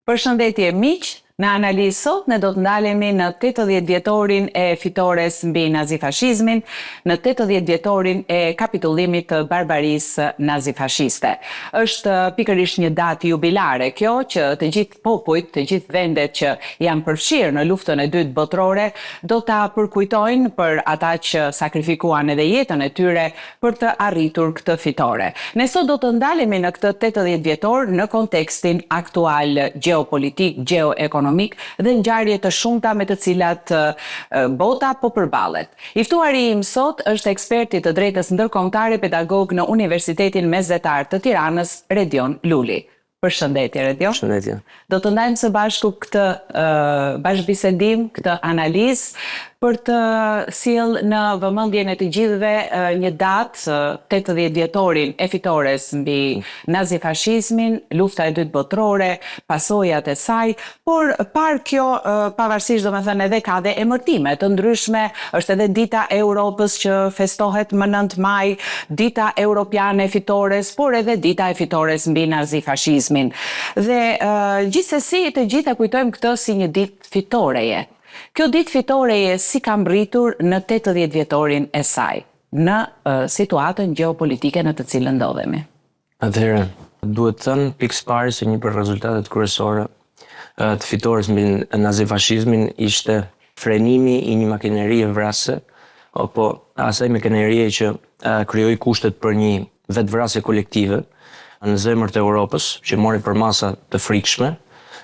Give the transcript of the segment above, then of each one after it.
Përshëndetje miq, në analizë sot ne do të ndalemi në 80 vjetorin e fitores mbi nazifashizmin, në 80 vjetorin e kapitullimit të barbarisë nazifashiste. Është pikërisht një datë jubilare kjo që të gjithë popujt, të gjithë vendet që janë përfshirë në luftën e dytë botërore do ta përkujtojnë për ata që sakrifikuan edhe jetën e tyre për të arritur këtë fitore. Ne sot do të ndalemi në këtë 80 vjetor në kontekstin aktual geopolitik, geoekonomik dhe ngjarje të shumta me të cilat bota po përballet. I ftuari im sot është eksperti të drejtës ndërkombëtare, pedagog në Universitetin Mesdhetar të Tiranës, Redion Luli. Përshëndetje, Redion. Përshëndetje. Do të ndajmë së bashku këtë bashkëbisedim, këtë analizë për të sjellë në vëmendjen e të gjithëve një datë, 80 vjetorin e fitores mbi nazifashizmin, lufta e dytë botërore, pasojat e saj, por par kjo pavarësisht domethënë edhe ka dhe emërtime të ndryshme, është edhe dita e Europës që festohet më 9 maj, dita europiane e fitores, por edhe dita e fitores mbi nazifashizmin. Dhe gjithsesi të gjitha kujtojmë këtë si një ditë fitoreje. Kjo ditë fitoreje si ka mbritur në 80 vjetorin e saj, në situatën geopolitike në të cilën ndodhemi. Atëherë, duhet thënë pikës pari se një për rezultatet kryesore të fitores mbi nazifashizmin ishte frenimi i një makinerie vrasëse, apo asaj makinerie që krijoi kushtet për një vetvrasje kolektive në zemër të Europës, që mori për masa të frikshme,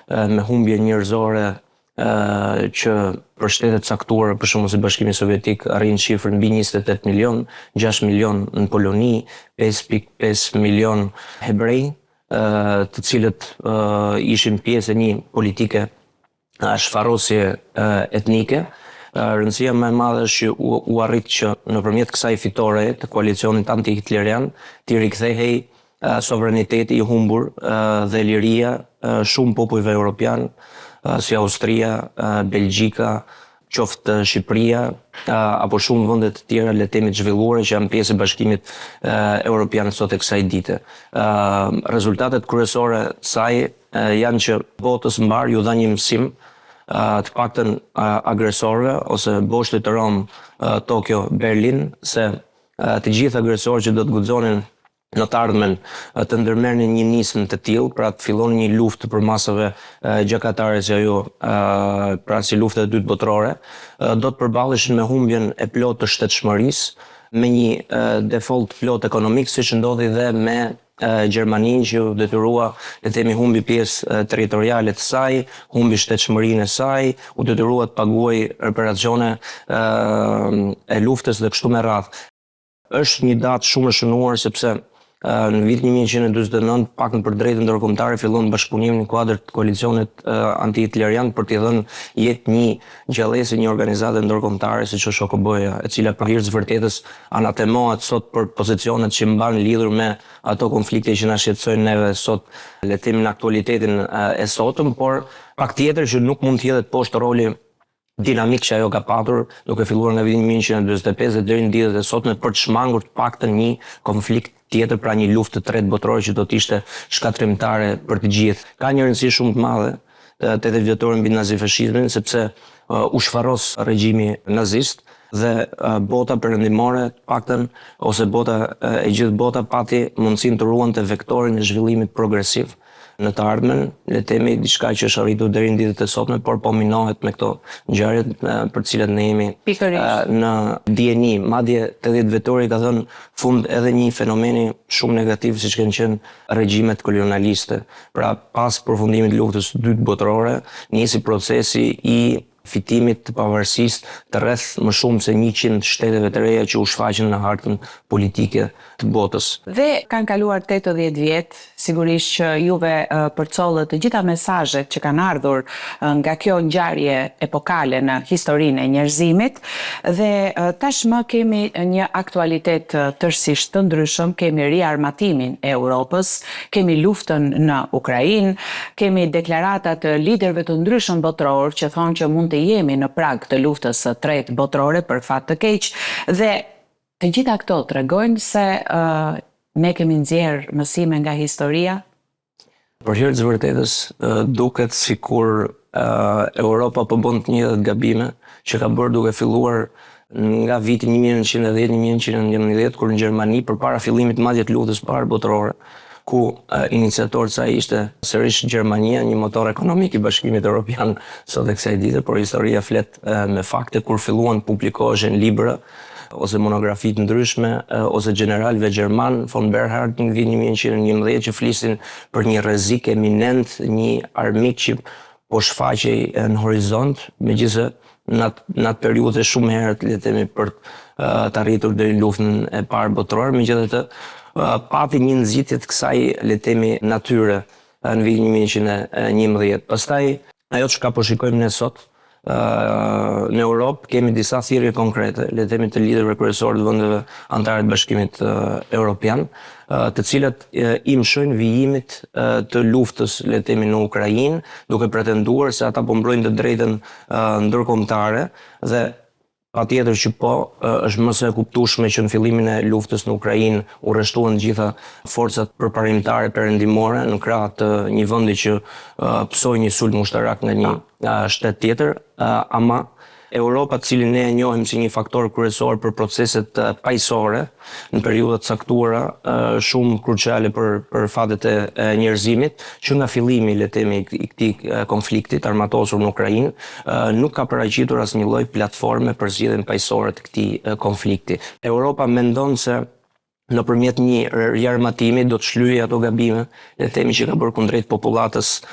me humbje njerëzore që për shtetet caktuara, për shembull si Bashkimi Sovjetik, arrin shifrën mbi 28 milion, 6 milion në Poloni, 5.5 milion hebrej, të cilët ishin pjesë e një politike shfarosje etnike. Rëndësia më e madhe është që u arrit që nëpërmjet kësaj fitore të koalicionit anti-hitlerian t'i rikthehej sovraniteti i humbur dhe liria shumë popujve europian, si Austria, Belgjika, qoftë Shqipëria, apo shumë vende të tjera le të themi të zhvilluara që janë pjesë e Bashkimit Evropian sot e kësaj dite. Rezultatet kryesore të saj janë që botës mbar ju dha një mësim, të paktën agresorëve ose boshtit të Rom, Tokyo, Berlin, se të gjithë agresorët që do të guxonin në të ardhmen të ndërmerrnin një nismë të tillë, pra të fillonin një luftë për masave gjykatare si ajo, pra si lufta e dytë botërore, do të përballeshin me humbjen e plotë të shtetshmërisë, me një default plot ekonomik, siç ndodhi dhe me Gjermaninë që u detyrua, le të themi, humbi pjesë territoriale të saj, humbi shtetshmërinë e saj, u detyrua të paguajë reparacione e luftës dhe kështu me radhë. Është një datë shumë e shënuar sepse në vitin 1949, pak në për drejtën ndërkombëtare, fillon bashkëpunimi në kuadër të koalicionit anti-hitlerian për t'i dhënë jetë një gjallësi, një organizate ndërkombëtare siç është OKB-ja, e cila për hir të vërtetës anatemohet sot për pozicionet që mban lidhur me ato konflikte që na shqetësojnë neve sot, le të themi, në aktualitetin e sotëm, por pak tjetër që nuk mund të jetë poshtë roli dinamik që ajo ka patur, duke filluar nga vitin 1945 dhe deri në ditët e sotme për të shmangur të paktën një konflikt tjetër, pra një luftë të tretë botërore që do të ishte shkatrimtare për të gjithë. Ka një rëndësi shumë të madhe 80 vjetorin mbi nazifashizmin, sepse u shfaros regjimi nazist dhe bota perëndimore, të paktën, ose bota e gjithë bota pati mundësinë të ruante vektorin e zhvillimit progresiv në të ardhmen, le të themi diçka që është arritur deri në ditët e sotme, por po minohet me këto ngjarje për të cilat ne jemi në dieni. Madje 80 vjetori ka dhënë fund edhe një fenomeni shumë negativ siç kanë qenë regjimet kolonialiste. Pra pas përfundimit të luftës së dytë botërore, nisi procesi i fitimit të pavarësisë të rreth më shumë se 100 shteteve të reja që u shfaqën në hartën politike të botës. Dhe kanë kaluar 80 vjet, sigurisht që juve përcollët të gjitha mesazhet që kanë ardhur nga kjo ngjarje epokale në historinë e njerëzimit, dhe tashmë kemi një aktualitet tërësisht të ndryshëm, kemi riarmatimin e Europës, kemi luftën në Ukrainë, kemi deklarata të liderëve të ndryshëm botëror që thonë që mund të jemi në prag të luftës së tretë botërore për fat të keq, dhe të gjitha këto tregojnë se ne kemi nxjerrë mësime nga historia. Për hir të vërtetës, duket sikur Europa po bën të njëjtat gabime që ka bërë duke filluar nga viti 1910-1911, kur në Gjermani, përpara fillimit të madje të luftës së parë botërore, ku iniciator të saj ishte sërish Gjermania, një motor ekonomik i Bashkimit Evropian sot e kësaj dite, por historia flet me fakte, kur filluan të publikoheshin libra ose monografi të ndryshme, ose generalëve gjerman, von Bernhard në vitin 1911, që flisin për një rrezik eminent, një armik që po shfaqej në horizont, megjithëse në atë periudhë shumë herët, le të themi, për të arritur deri në luftën e parë botërore, megjithatë pati një nxitje të kësaj, le të themi, natyre në vitin 1911. Pastaj ajo çka po shikojmë ne sot në Europë, kemi disa thirrje konkrete, le të themi, të liderëve kryesorë të vendeve anëtare të Bashkimit Evropian, të cilat i mshojnë vijimit të luftës, le të themi, në Ukrainë, duke pretenduar se ata po mbrojnë të drejtën ndërkombëtare, dhe patjetër që po, është më së e kuptueshme që në fillimin e luftës në Ukrainë u rreshtuan gjitha forcat përparimtare perëndimore në krah të një vendi që psoi një sulm ushtarak nga një shtet tjetër, ama Europa, të cilin ne e njohim si një faktor kryesor për proceset paqësore në periudha të caktuara, shumë kruciale për fatet e njerëzimit, që nga fillimi, le të themi, i këtij konfliktit armatosur në Ukrainë, nuk ka paraqitur asnjë lloj platforme për zgjidhjen paqësore të këtij konflikti. Europa mendon se nëpërmjet një riarmatimi do të shlyejë ato gabime, le të themi, që ka bërë kundrejt popullatës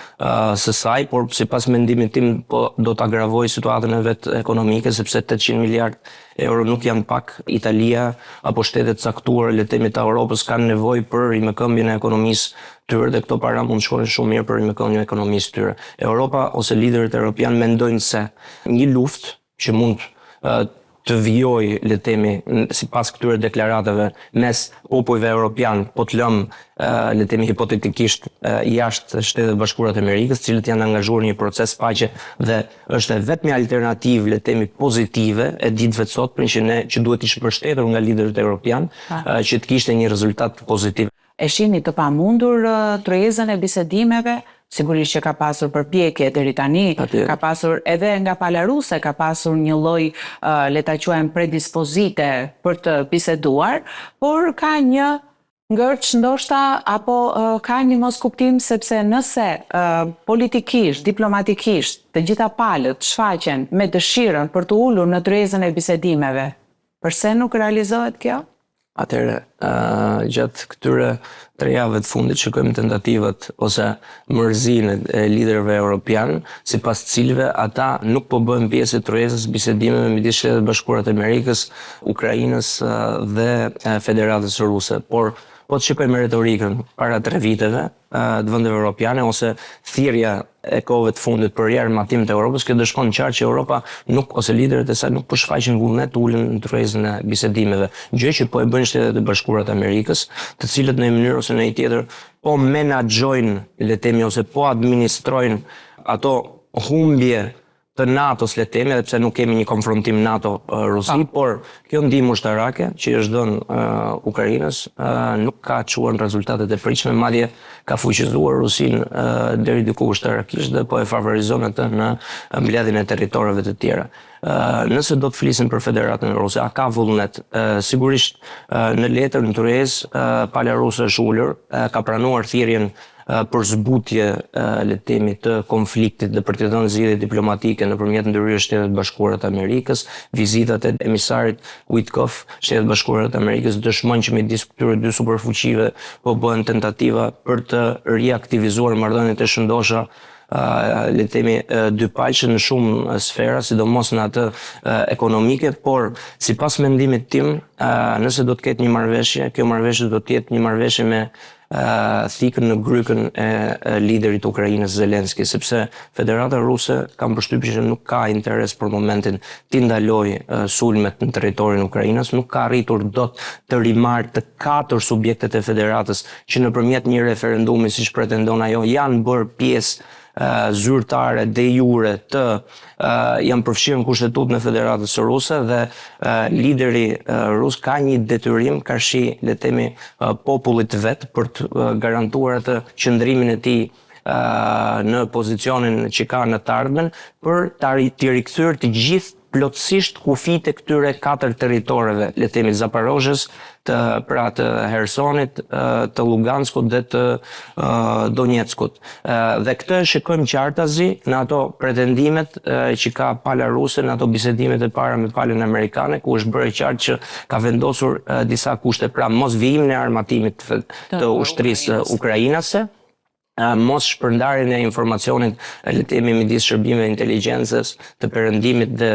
së saj, por sipas mendimit tim do të agravojë situatën e vet ekonomike, sepse 800 miliard euro nuk janë pak. Italia apo shtetet caktuara, le të themi, të Europës kanë nevojë për rimëkëmbjen e ekonomisë tyre, dhe këto para mund të shkojnë shumë mirë për rimëkëmbjen e ekonomisë tyre. Europa ose liderët evropian mendojnë se një luftë që mund të vijoj, le të themi, sipas këtyre deklaratave, mes popujve evropian, po të lëm, le të themi, hipotetikisht jashtë Shtetet Bashkuara të Amerikës, të cilët janë angazhuar në një proces paqe, dhe është vetmi alternativë, le të themi, pozitive e ditëve të sotme që duhet të ishte përshtetur nga liderët evropian, që të kishte një rezultat pozitiv. E shihni të pamundur tryezën e bisedimeve? Sigurisht që ka pasur përpjekje deri tani, ka pasur edhe nga pala ruse, ka pasur një lloj, le ta quajmë, predispozite për të biseduar, por ka një ngërç ndoshta, apo ka një moskuptim, sepse nëse politikisht, diplomatikisht, të gjitha palët shfaqen me dëshirën për të ulur në tryezën e bisedimeve, përse nuk realizohet kjo? Atëherë, gjatë këtyre 3 javëve të fundit shikojmë tentativat ose mërzinë e liderëve evropian, sipas të cilëve ata nuk po bëhen pjesë e tryezës bisedimeve midis Shtetit Bashkuar të Amerikës, Ukrainës dhe Federatës Ruse, por po të shikojmë retorikën para 3 viteve të vendeve evropiane, ose thirrja e kohëve të fundit për riarmatim të Europës, kjo dëshmon qartë që Europa nuk, ose liderët e saj, nuk po shfaqin vullnet të ulen në tryezën e bisedimeve, gjë që po e bëjnë Shtetet e Bashkuara të Amerikës, të cilët në një mënyrë ose në një tjetër po menaxhojnë, le të themi, ose po administrojnë ato humbje të NATO-s, le të themi, edhe pse nuk kemi një konfrontim NATO-Rusi, por kjo ndihmë ushtarake që është dhënë Ukrainës nuk ka çuar rezultatet e pritshme, madje ka fuqizuar Rusinë deri diku ushtarakisht, dhe po e favorizon atë në mbledhjen e territoreve të tjera. Nëse do të flisim për Federatën Ruse, a ka vullnet? Sigurisht në letër, në tryezë, pala ruse është ulur, ka pranuar thirrjen për zbutje, le të themi, të konfliktit dhe për të dhënë zgjidhje diplomatike nëpërmjet ndërhyrjes së Shtetit Bashkuar të Amerikës. Vizitat e emisarit Witkoff, Shtetet Bashkuara të Amerikës, dëshmojnë që midis këtyre dy superfuqive po bëhen tentativa për të riaktivizuar marrëdhëniet e shëndosha, le të themi, dypalqe në shumë sfera, sidomos në atë ekonomike, por sipas mendimit tim, nëse do të ketë një marrëveshje, kjo marrëveshje do të jetë një marrëveshje me thikën në grykën e liderit Ukrainës Zelenski, sepse Federata Ruse kam përshtypjen që nuk ka interes për momentin të ndalojë sulmet në territorin e Ukrainës, nuk ka arritur dot të rimarrë të 4 subjektet e federatës që nëpërmjet një referendumi, siç pretendon ajo, janë bërë pjesë zyrtare de jure të janë përfshirë në kushtetutën e Federatës së Ruse, dhe lideri rus ka një detyrim karshi, le të themi, popullit vet për të garantuar atë qëndrimin e tij në pozicionin që ka në të ardhmen për t'i rikthyer të gjithë plotësisht kufit e këtyre 4 territoreve, le të themi Zaporozhës, të Hersonit, të Luganskut dhe të Donetskut. Dhe këtë shikojmë qartazi në ato pretendimet që ka pala ruse, në ato bisedimet e para me palën amerikane, ku është bërë qartë që ka vendosur disa kushte, pra mos vijimin e armatimit të ushtrisë ukrainase, mos shpërndarjen e informacionit, le të themi midis shërbimeve inteligjencës të perëndimit dhe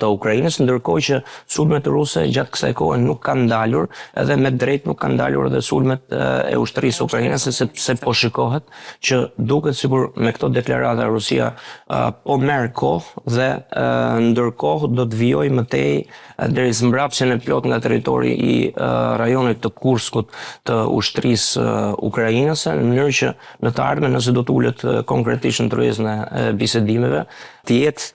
të Ukrainës, ndërkohë që sulmet ruse gjatë kësaj kohe nuk kanë ndalur, edhe me drejt nuk kanë ndalur edhe sulmet e ushtrisë ukrainase, sepse po shikohet që duket sikur me këto deklarata Rusia po merr kohë dhe ndërkohë do të vijojë mëtej deri mbrapsjen e plot nga territori i rajonit të Kurskut të ushtrisë ukrainase, në mënyrë që në të ardhmen, nëse do të ulet konkretisht në tryezën e bisedimeve, të jetë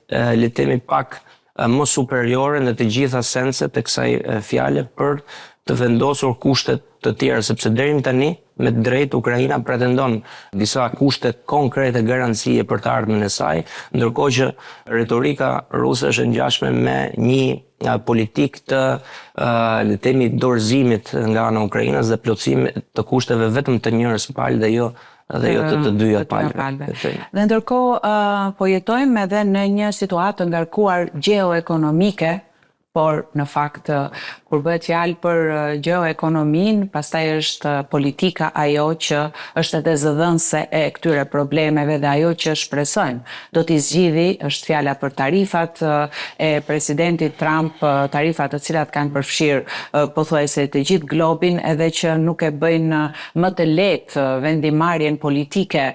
le të themi pak më superiore në të gjitha senset e kësaj fjale për të vendosur kushtet të tjera, sepse deri tani me drejt Ukraina pretendon disa kushte konkrete garancie për të ardhmen e saj, ndërkohë që retorika ruse është e ngjashme me një politik të le të themi dorëzimit nga ana e Ukrainës dhe plotësimit të kushteve vetëm të njërës palë dhe jo të dyja palëve. Dhe ndërkohë po jetojmë edhe në një situatë të ngarkuar gjeoekonomike, por në fakt kur bëhet fjalë për gjeoekonominë, pastaj është politika ajo që është edhe zëdhënëse e këtyre problemeve dhe ajo që shpresojmë do t'i zgjidhi është fjala për tarifat e presidentit Trump, tarifa të cilat kanë përfshirë pothuajse të gjithë globin, edhe që nuk e bëjnë më të lehtë vendimarrjen politike,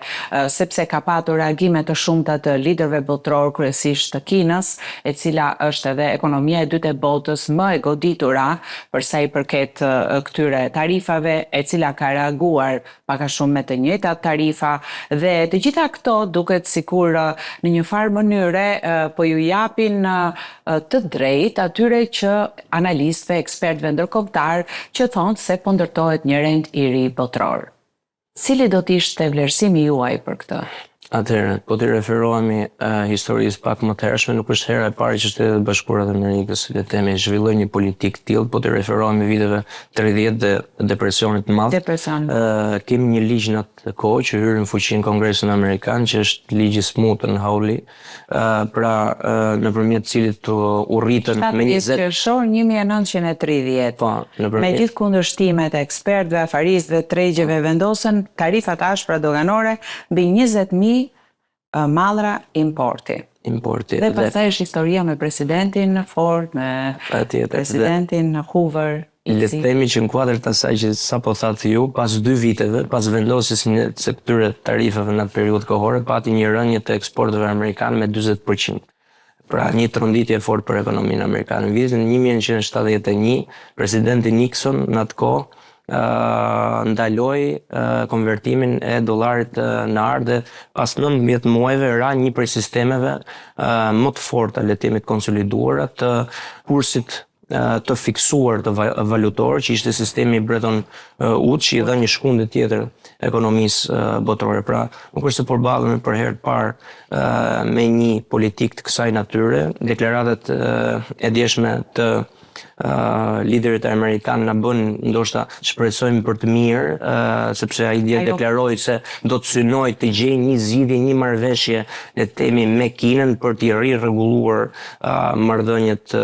sepse ka patur reagime të shumta të liderëve botror, kryesisht të Kinës, e cila është edhe ekonomia e dytë e botës më e goditura për sa i përket këtyre tarifave, e cila ka reaguar pak a shumë me të njëjtat tarifa, dhe të gjitha këto duket sikur në një farë mënyre po ju japin të drejtë atyre që analistëve, ekspertëve ndërkombëtar që thonë se po ndërtohet një rend i ri botror. Cili do të ishte vlerësimi juaj për këtë? Atëherë, po të referohemi historisë pak më të hershme, nuk është hera e parë që Shtetet e Bashkuara të Amerikës, le të themi, zhvilloi një politikë tillë, po të referohemi viteve 30 dhe depresionit të madh. Kemi një ligj në atë kohë që hyri në fuqi në Kongresin Amerikan, që është ligji Smoot-Hawley, pra nëpërmjet cilit u rritën me 7 qershor 1930. Po, me gjithë kundërshtimet e ekspertëve, afaristëve, tregjeve vendosën tarifat ashpra doganore mbi 20.000 mallra importi. Dhe pastaj është historia me presidentin Ford, me presidentin Hoover. Le të themi që në kuadër të asaj që sapo thatë ju, pas 2 viteve, pas vendosjes së këtyre tarifave në atë periudhë kohore, pati një rënje të eksporteve amerikane me 40%. Pra një tronditje fort për ekonominë amerikane. Në vitin 1971, presidenti Nixon në atë kohë ndaloi konvertimin e dollarit në ardhe, pas 19 muajve ra një prej sistemeve më të forta, le të themi të konsoliduara, të kursit të fiksuar të valutor, që ishte sistemi Bretton Woods, që i dha një shkundje tjetër ekonomisë botërore. Pra, nuk është se përballemi për herë të parë me një politikë të kësaj natyre. Deklaratat e djeshme të liderit amerikan na bën ndoshta shpresojmë për të mirë, sepse ai dje deklaroi se do të synojë të gjejë një zgjidhje, një marrëveshje, le të themi, me Kinën për të rirregulluar marrëdhëniet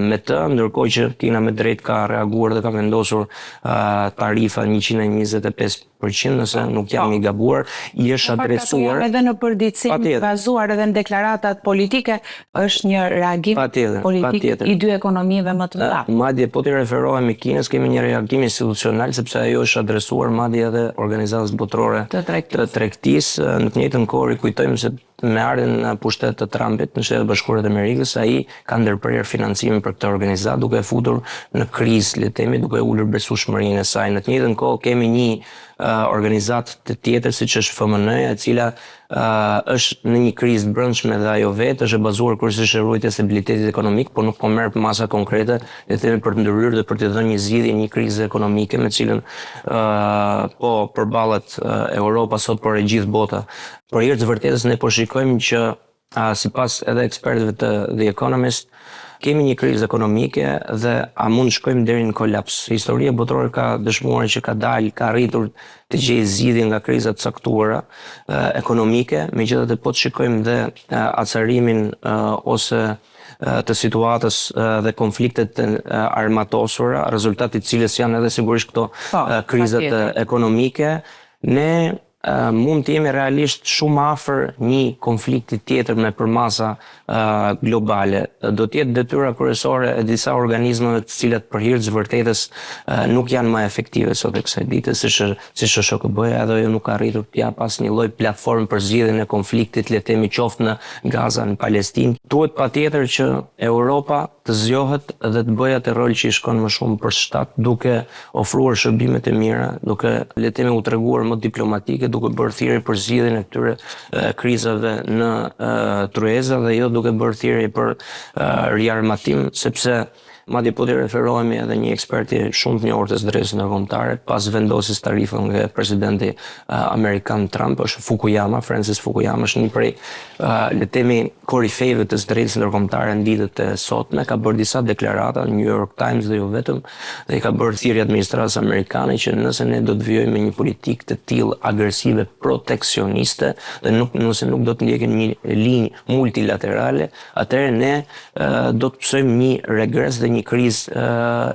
me të, ndërkohë që Kina me drejt ka reaguar dhe ka vendosur tarifa 125%, nëse nuk jam i gabuar, i është adresuar edhe në përditësim bazuar edhe në deklaratat politike, është një reagim politik i dy ekonomive më të mëdha. Madje po të referohemi Kinës, kemi një reagim institucional, sepse ajo është adresuar madje edhe organizatës botërore të tregtisë. Në të njëjtën kohë kujtojmë se me ardhen në pushtet të Trumpit në Shtetet Bashkuara të Amerikës, ai ka ndërprerë financimin për këtë organizatë, duke e futur në krizë, le të themi, duke ulur besueshmërinë e saj. Në të njëjtën kohë kemi një organizatë tjetër siç është FMN-ja, e cila është në një krizë të brendshme dhe ajo vetë është e bazuar kryesisht në ruajtjen e stabilitetit ekonomik, por nuk po merr masa konkrete, le të themi, për të ndërhyrë dhe për të dhënë një zgjidhje një krize ekonomike me cilën po përballet Europa sot, por e gjithë bota. Por herë të vërtetës ne po shikojmë që sipas edhe ekspertëve të The Economist, kemi një krizë ekonomike dhe a mund shkojmë deri në kolaps. Historia botërore ka dëshmuar që ka arritur të gjejë zgjidhje nga krizat e caktuara ekonomike, megjithatë po të shikojmë dhe acarimin ose të situatës dhe konfliktet armatosura, rezultati i cilës janë edhe sigurisht këto krizat ekonomike, ne mund të jemi realisht shumë afër një konflikti tjetër me përmasa globale. Do të jetë detyra kryesore e disa organizmave të cilat për hir të vërtetës nuk janë më efektive sot e kësaj dite, siç është SHKB-ja, edhe ajo nuk ka arritur të japë asnjë lloj platformë për zgjidhjen e konfliktit, le të themi, qoftë në Gaza, në Palestinë. Duhet patjetër që Europa të zgjohet dhe të bëjë atë rol që i shkon më shumë për shtat, duke ofruar shërbimet e mira, duke, le të themi, u treguar më diplomatike, duke bërë thirrje për zgjidhjen e këtyre krizave në tryeza dhe jo duke bërë thirrje për riarmatim, sepse madje po të referohemi edhe një eksperti shumë të njohur të drejtës ndërkombëtare pas vendosjes tarifën nga presidenti amerikan Trump, është Fukuyama, Francis Fukuyama, është një prej le të themi korifejve të drejtës ndërkombëtare në ditët e sotme, ka bërë disa deklarata në New York Times dhe jo vetëm, dhe i ka bërë thirrje administratës amerikane që nëse ne do të vijojmë me një politikë të tillë agresive proteksioniste dhe nëse nuk do të ndjekim një linjë multilaterale, atëherë ne do të pësojmë një regres dhe një krizë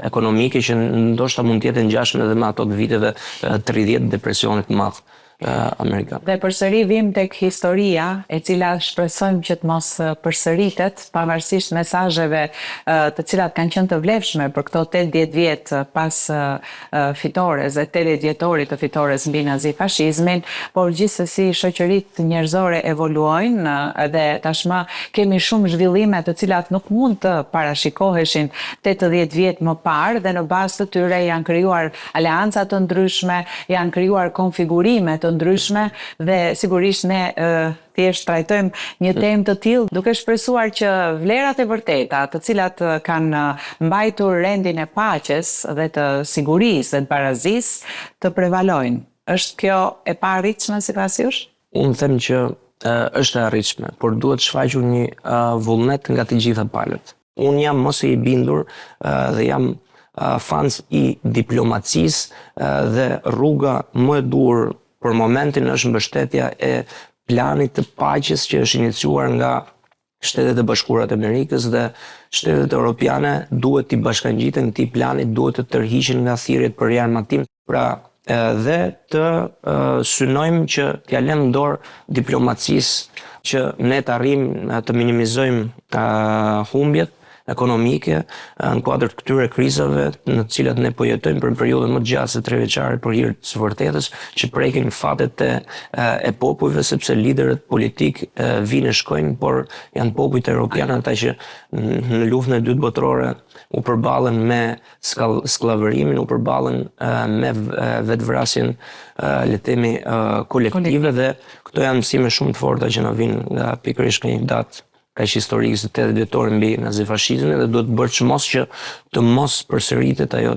ekonomike që ndoshta mund të jetë ngjashme edhe me ato të viteve 30 depresionit të madh amerikan. Dhe përsëri vim tek historia, e cila shpresojmë që të mos përsëritet, pavarësisht mesazheve të cilat kanë qenë të vlefshme për këto 80 vjet pas fitores dhe 80 vjetorit të fitores mbi nazifashizmin, por gjithsesi shoqëritë njerëzore evoluojnë dhe tashmë kemi shumë zhvillime të cilat nuk mund të parashikoheshin 80 vjet më parë, dhe në bazë të tyre janë krijuar aleanca të ndryshme, janë krijuar konfigurime të ndryshme dhe sigurisht ne thjesht trajtojmë një temë të tillë duke shpresuar që vlerat e vërteta, të cilat kanë mbajtur rendin e paqes dhe të sigurisë dhe të barazisë, të prevalojnë. Është kjo e paarritshme sipas jush? Unë them që është e arritshme, por duhet shfaqur një vullnet nga të gjitha palët. Unë jam mos i bindur dhe jam fans i diplomacisë dhe rruga më e dur për momentin është mbështetja e planit të paqes që është iniciuar nga Shtetet e Bashkuara të Amerikës dhe shtetet europiane duhet të bashkangjiten këtij plani, duhet të tërhiqen nga thirrjet për riarmatim. Pra dhe të synojmë që t'ja lëmë dorë diplomacisë që ne të arrijmë të minimizojmë humbjet ekonomike në kuadër të këtyre krizave në të cilat ne po jetojmë për periudhën më të gjatë se 3 vjeçare për hir të së vërtetës, që prekin fatet e popujve, sepse liderët politik vinë e shkojnë, por janë popujt evropian ata që në luftën e dytë botërore u përballen me skllavërimin, u përballen me vetvrasjen, le të themi, kolektive, dhe këto janë mësime shumë të forta që na vinë nga pikërisht një datë kaq historike së 80 vjetorit mbi nazifashizmin, dhe duhet bërë çmos që të mos përsëritet ajo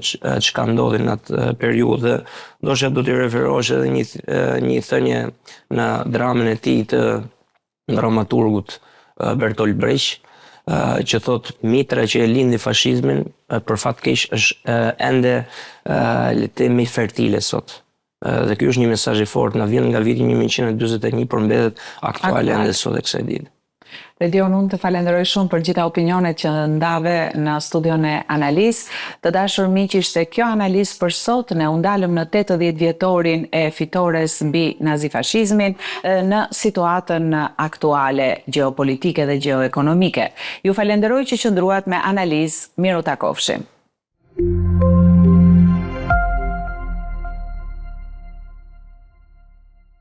çka ndodhi në atë periudhë. Ndoshta do t'i referohesh edhe një thënie në dramën e tij të dramaturgut Bertolt Brecht, që thot mitra që e lindi fashizmin për fat keq është ende le të themi fertile sot. Dhe ky është një mesazh i fortë, na vjen nga viti 1941, por mbetet aktuale ende sot e kësaj dite. Redion, unë të falenderoj shumë për gjitha opinionet që ndave në studion e analizë. Të dashur miq, ishte kjo analizë për sot. Ne u ndalëm në 80 vjetorin e fitores mbi nazifashizmin në situatën aktuale gjeopolitike dhe gjeoekonomike. Ju falenderoj që qëndruat me analizë. Miru takofshim.